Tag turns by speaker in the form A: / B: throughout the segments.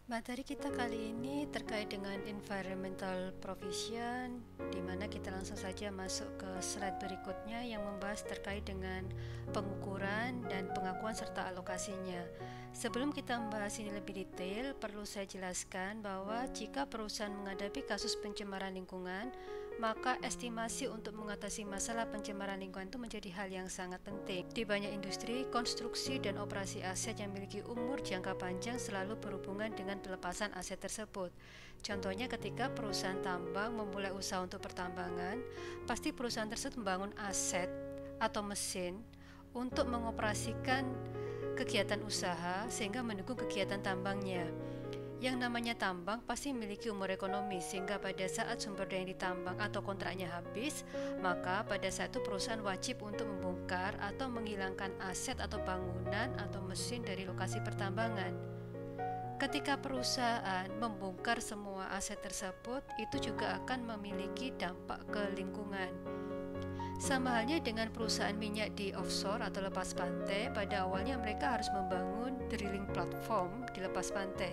A: Materi kita kali ini terkait dengan environmental provision, di mana kita langsung saja masuk ke slide berikutnya yang membahas terkait dengan pengukuran dan pengakuan serta alokasinya. Sebelum kita membahas ini lebih detail, perlu saya jelaskan bahwa jika perusahaan menghadapi kasus pencemaran lingkungan, maka estimasi untuk mengatasi masalah pencemaran lingkungan itu menjadi hal yang sangat penting. Di banyak industri, konstruksi dan operasi aset yang memiliki umur jangka panjang selalu berhubungan dengan pelepasan aset tersebut. Contohnya ketika perusahaan tambang memulai usaha untuk pertambangan, pasti perusahaan tersebut membangun aset atau mesin untuk mengoperasikan kegiatan usaha sehingga mendukung kegiatan tambangnya. Yang namanya tambang pasti memiliki umur ekonomi, sehingga pada saat sumber daya yang ditambang atau kontraknya habis, maka pada saat itu perusahaan wajib untuk membongkar atau menghilangkan aset atau bangunan atau mesin dari lokasi pertambangan. Ketika perusahaan membongkar semua aset tersebut, itu juga akan memiliki dampak ke lingkungan. Sama halnya dengan perusahaan minyak di offshore atau lepas pantai, pada awalnya mereka harus membangun drilling platform di lepas pantai.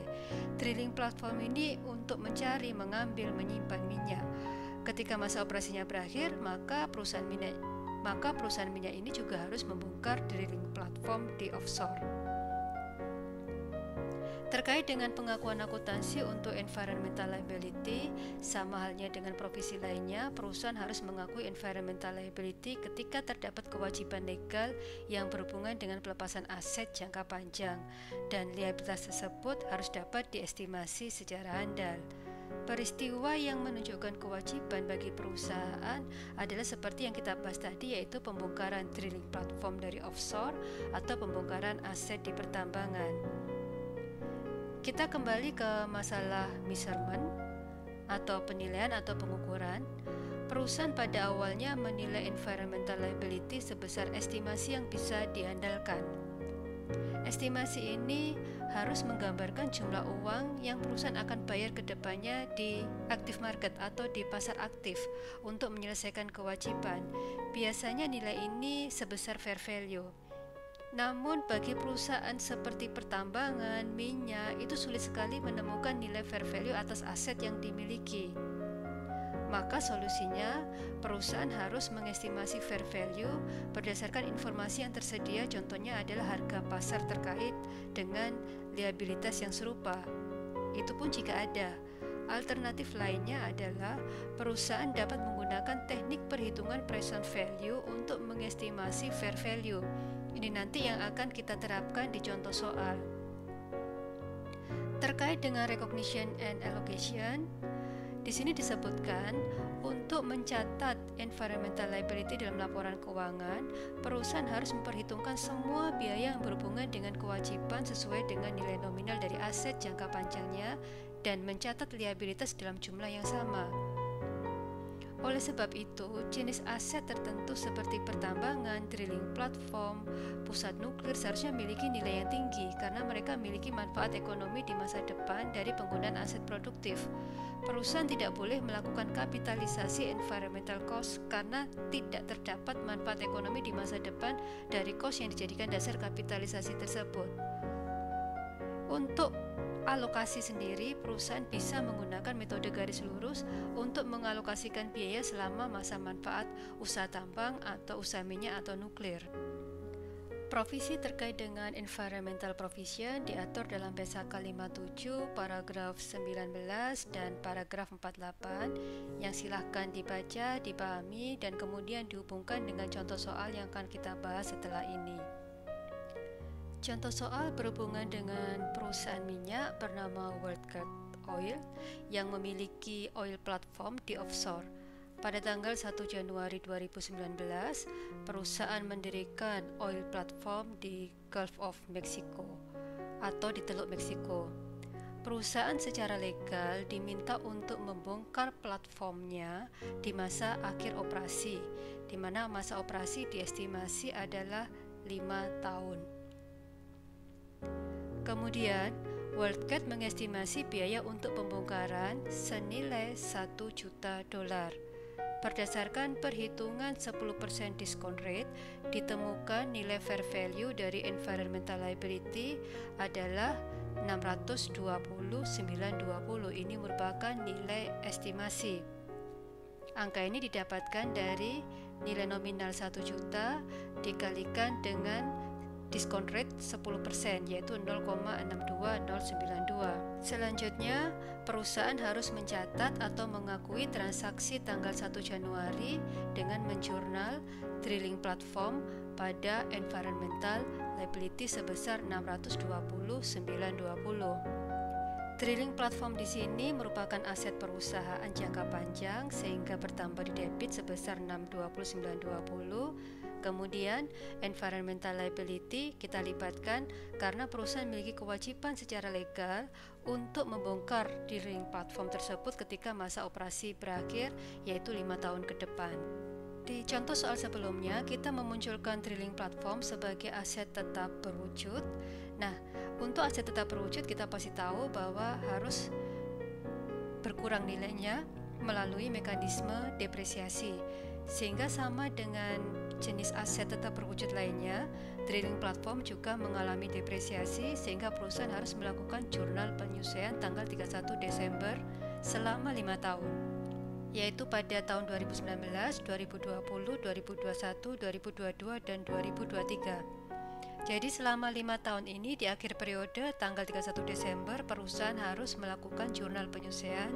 A: Drilling platform ini untuk mencari, mengambil, menyimpan minyak. Ketika masa operasinya berakhir, maka perusahaan minyak ini juga harus membongkar drilling platform di offshore. Terkait dengan pengakuan akuntansi untuk environmental liability, sama halnya dengan profesi lainnya, perusahaan harus mengakui environmental liability ketika terdapat kewajiban legal yang berhubungan dengan pelepasan aset jangka panjang, dan liabilitas tersebut harus dapat diestimasi secara handal. Peristiwa yang menunjukkan kewajiban bagi perusahaan adalah seperti yang kita bahas tadi, yaitu pembongkaran drilling platform dari offshore atau pembongkaran aset di pertambangan. Kita kembali ke masalah measurement atau penilaian atau pengukuran. Perusahaan pada awalnya menilai environmental liability sebesar estimasi yang bisa diandalkan. Estimasi ini harus menggambarkan jumlah uang yang perusahaan akan bayar ke depannya di active market atau di pasar aktif untuk menyelesaikan kewajiban. Biasanya nilai ini sebesar fair value. Namun bagi perusahaan seperti pertambangan, minyak, itu sulit sekali menemukan nilai fair value atas aset yang dimiliki. Maka solusinya, perusahaan harus mengestimasi fair value berdasarkan informasi yang tersedia, contohnya adalah harga pasar terkait dengan liabilitas yang serupa. Itu pun jika ada. Alternatif lainnya adalah perusahaan dapat menggunakan teknik perhitungan present value untuk mengestimasi fair value. Ini nanti yang akan kita terapkan di contoh soal. Terkait dengan recognition and allocation, di sini disebutkan untuk mencatat environmental liability dalam laporan keuangan, perusahaan harus memperhitungkan semua biaya yang berhubungan dengan kewajiban sesuai dengan nilai nominal dari aset jangka panjangnya dan mencatat liabilitas dalam jumlah yang sama. Oleh sebab itu, jenis aset tertentu seperti pertambangan, drilling platform, pusat nuklir seharusnya memiliki nilai yang tinggi karena mereka memiliki manfaat ekonomi di masa depan dari penggunaan aset produktif. Perusahaan tidak boleh melakukan kapitalisasi environmental cost karena tidak terdapat manfaat ekonomi di masa depan dari cost yang dijadikan dasar kapitalisasi tersebut. Untuk alokasi sendiri, perusahaan bisa menggunakan metode garis lurus untuk mengalokasikan biaya selama masa manfaat usaha tambang atau usaha minyak atau nuklir. Provisi terkait dengan environmental provision diatur dalam PSAK 57 paragraf 19 dan paragraf 48 yang silahkan dibaca, dipahami, dan kemudian dihubungkan dengan contoh soal yang akan kita bahas setelah ini. Contoh soal berhubungan dengan perusahaan minyak bernama WorldCat Oil yang memiliki oil platform di offshore. Pada tanggal 1 Januari 2019, perusahaan mendirikan oil platform di Gulf of Mexico atau di Teluk Meksiko. Perusahaan secara legal diminta untuk membongkar platformnya di masa akhir operasi, di mana masa operasi diestimasi adalah 5 tahun. Kemudian, WorldCat mengestimasi biaya untuk pembongkaran senilai $1 juta. Berdasarkan perhitungan 10% discount rate, ditemukan nilai fair value dari environmental liability adalah 620.920. Ini merupakan nilai estimasi. Angka ini didapatkan dari nilai nominal 1 juta dikalikan dengan diskon rate 10%, yaitu 0,62092. Selanjutnya, perusahaan harus mencatat atau mengakui transaksi tanggal 1 Januari dengan menjurnal drilling platform pada environmental liability sebesar 620.920. Drilling platform di sini merupakan aset perusahaan jangka panjang sehingga bertambah di debit sebesar 620.920. Kemudian environmental liability kita libatkan karena perusahaan memiliki kewajiban secara legal untuk membongkar drilling platform tersebut ketika masa operasi berakhir, yaitu 5 tahun ke depan. Di contoh soal sebelumnya, kita memunculkan drilling platform sebagai aset tetap berwujud. Nah, untuk aset tetap berwujud kita pasti tahu bahwa harus berkurang nilainya melalui mekanisme depresiasi. Sehingga sama dengan jenis aset tetap berwujud lainnya, drilling platform juga mengalami depresiasi sehingga perusahaan harus melakukan jurnal penyelesaian tanggal 31 Desember selama 5 tahun. Yaitu pada tahun 2019, 2020, 2021, 2022, dan 2023. Jadi selama 5 tahun ini di akhir periode tanggal 31 Desember perusahaan harus melakukan jurnal penyelesaian.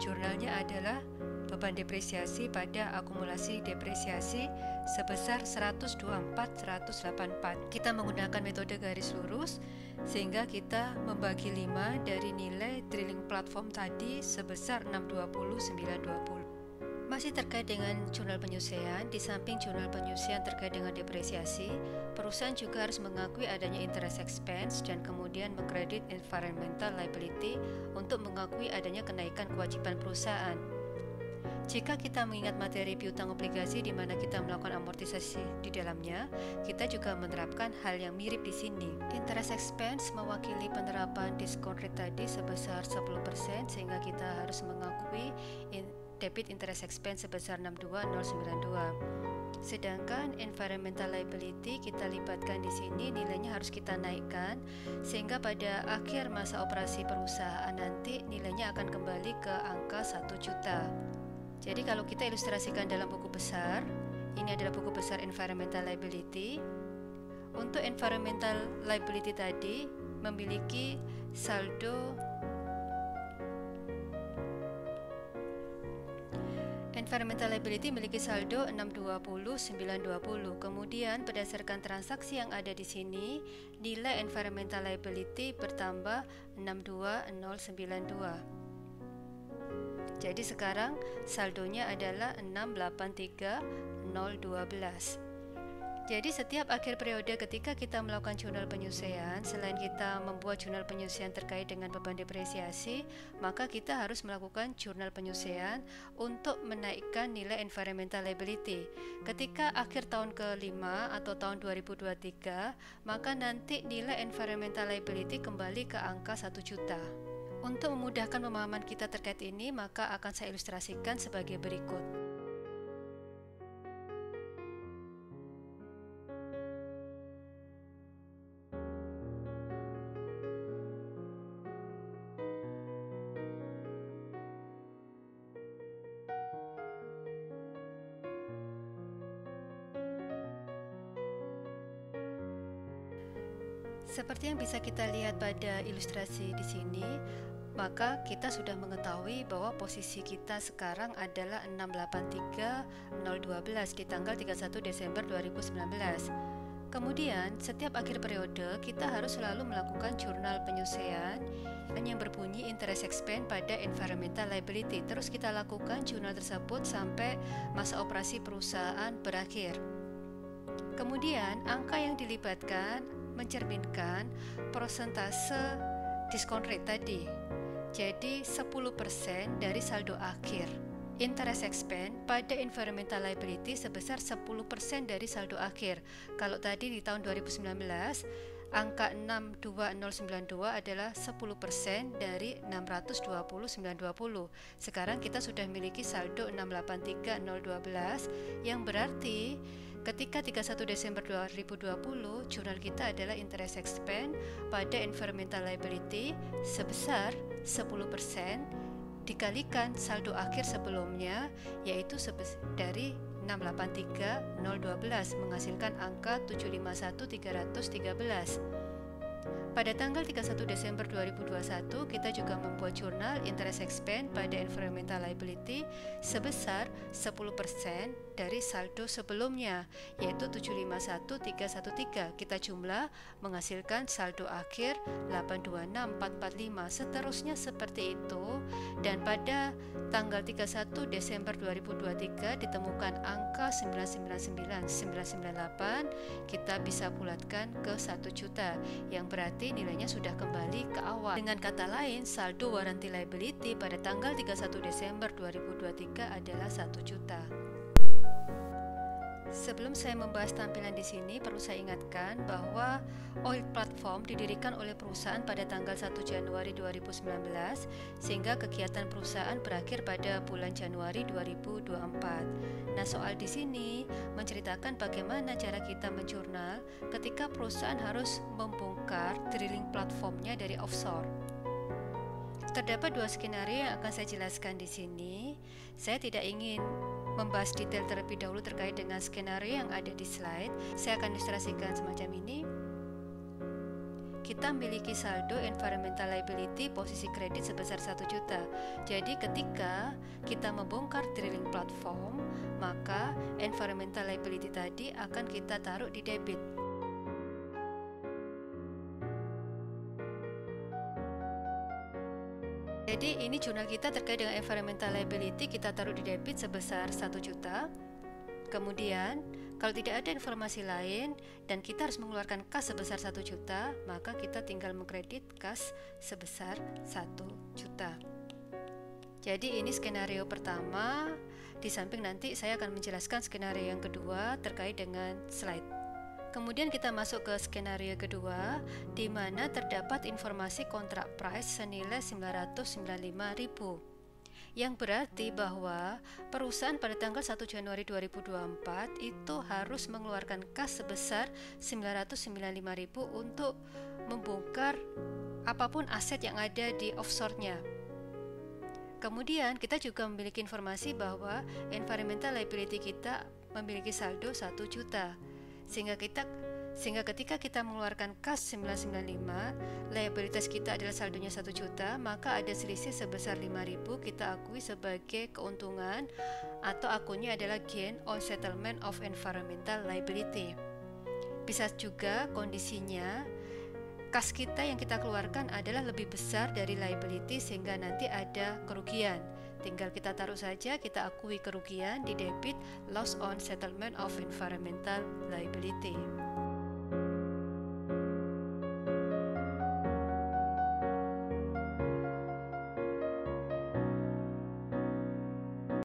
A: Jurnalnya adalah beban depresiasi pada akumulasi depresiasi sebesar 124/184. Kita menggunakan metode garis lurus sehingga kita membagi 5 dari nilai drilling platform tadi sebesar 620.920. Masih terkait dengan jurnal penyelesaian, di samping jurnal penyelesaian terkait dengan depresiasi, perusahaan juga harus mengakui adanya interest expense dan kemudian mengkredit environmental liability untuk mengakui adanya kenaikan kewajiban perusahaan. Jika kita mengingat materi piutang obligasi di mana kita melakukan amortisasi di dalamnya, kita juga menerapkan hal yang mirip di sini. Interest expense mewakili penerapan diskon rate tadi sebesar 10% sehingga kita harus mengakui debit interest expense sebesar 62092. Sedangkan environmental liability kita libatkan di sini nilainya harus kita naikkan sehingga pada akhir masa operasi perusahaan nanti nilainya akan kembali ke angka 1 juta. Jadi kalau kita ilustrasikan dalam buku besar, ini adalah buku besar environmental liability. Untuk environmental liability tadi memiliki saldo environmental liability memiliki saldo 620.920. Kemudian berdasarkan transaksi yang ada di sini, nilai environmental liability bertambah 62092. Jadi sekarang saldonya adalah 683.012. Jadi setiap akhir periode ketika kita melakukan jurnal penyelesaian, selain kita membuat jurnal penyelesaian terkait dengan beban depresiasi, maka kita harus melakukan jurnal penyelesaian untuk menaikkan nilai environmental liability. Ketika akhir tahun ke-5 atau tahun 2023, maka nanti nilai environmental liability kembali ke angka 1 juta. Untuk memudahkan pemahaman kita terkait ini, maka akan saya ilustrasikan sebagai berikut. Seperti yang bisa kita lihat pada ilustrasi di sini, maka kita sudah mengetahui bahwa posisi kita sekarang adalah 683.012 di tanggal 31 Desember 2019. Kemudian, setiap akhir periode kita harus selalu melakukan jurnal penyelesaian yang berbunyi interest expense pada environmental liability. Terus kita lakukan jurnal tersebut sampai masa operasi perusahaan berakhir. Kemudian, angka yang dilibatkan mencerminkan persentase diskon rate tadi. Jadi 10% dari saldo akhir. Interest expense pada environmental liability sebesar 10% dari saldo akhir. Kalau tadi di tahun 2019 angka 62092 adalah 10% dari 620.920. Sekarang kita sudah memiliki saldo 683.012 yang berarti Ketika 31 Desember 2020, jurnal kita adalah interest expense pada environmental liability sebesar 10% dikalikan saldo akhir sebelumnya, yaitu dari 683.012 menghasilkan angka 751.313. Pada tanggal 31 Desember 2021, kita juga membuat jurnal interest expense pada environmental liability sebesar 10% dari saldo sebelumnya, yaitu 751.313. Kita jumlah menghasilkan saldo akhir 826.445. Seterusnya seperti itu, dan pada tanggal 31 Desember 2023 ditemukan angka 999.998. Kita bisa bulatkan ke 1 juta, yang berarti nilainya sudah kembali ke awal. Dengan kata lain, saldo warranty liability pada tanggal 31 Desember 2023 adalah 1 juta. Sebelum saya membahas tampilan di sini, perlu saya ingatkan bahwa Oil Platform didirikan oleh perusahaan pada tanggal 1 Januari 2019, sehingga kegiatan perusahaan berakhir pada bulan Januari 2024. Nah, soal di sini menceritakan bagaimana cara kita menjurnal ketika perusahaan harus membongkar drilling platformnya dari offshore. Terdapat 2 skenario yang akan saya jelaskan di sini. Saya tidak ingin membahas detail terlebih dahulu terkait dengan skenario yang ada di slide. Saya akan ilustrasikan semacam ini. Kita memiliki saldo environmental liability posisi kredit sebesar 1 juta. Jadi ketika kita membongkar drilling platform, maka environmental liability tadi akan kita taruh di debit. Jadi ini jurnal kita terkait dengan environmental liability, kita taruh di debit sebesar 1 juta. Kemudian kalau tidak ada informasi lain dan kita harus mengeluarkan kas sebesar 1 juta, maka kita tinggal mengkredit kas sebesar 1 juta. Jadi ini skenario pertama. Di samping nanti saya akan menjelaskan skenario yang kedua terkait dengan slide. Kemudian kita masuk ke skenario kedua, di mana terdapat informasi kontrak price senilai 995.000, yang berarti bahwa perusahaan pada tanggal 1 Januari 2024 itu harus mengeluarkan kas sebesar 995.000 untuk membongkar apapun aset yang ada di offshore-nya. Kemudian kita juga memiliki informasi bahwa environmental liability kita memiliki saldo 1 juta. Sehingga ketika kita mengeluarkan kas 995, liabilitas kita adalah saldonya 1 juta, maka ada selisih sebesar 5.000 kita akui sebagai keuntungan, atau akunnya adalah gain on settlement of environmental liability. Bisa juga kondisinya kas kita yang kita keluarkan adalah lebih besar dari liability, sehingga nanti ada kerugian. Tinggal kita taruh saja, kita akui kerugian di debit loss on settlement of environmental liability.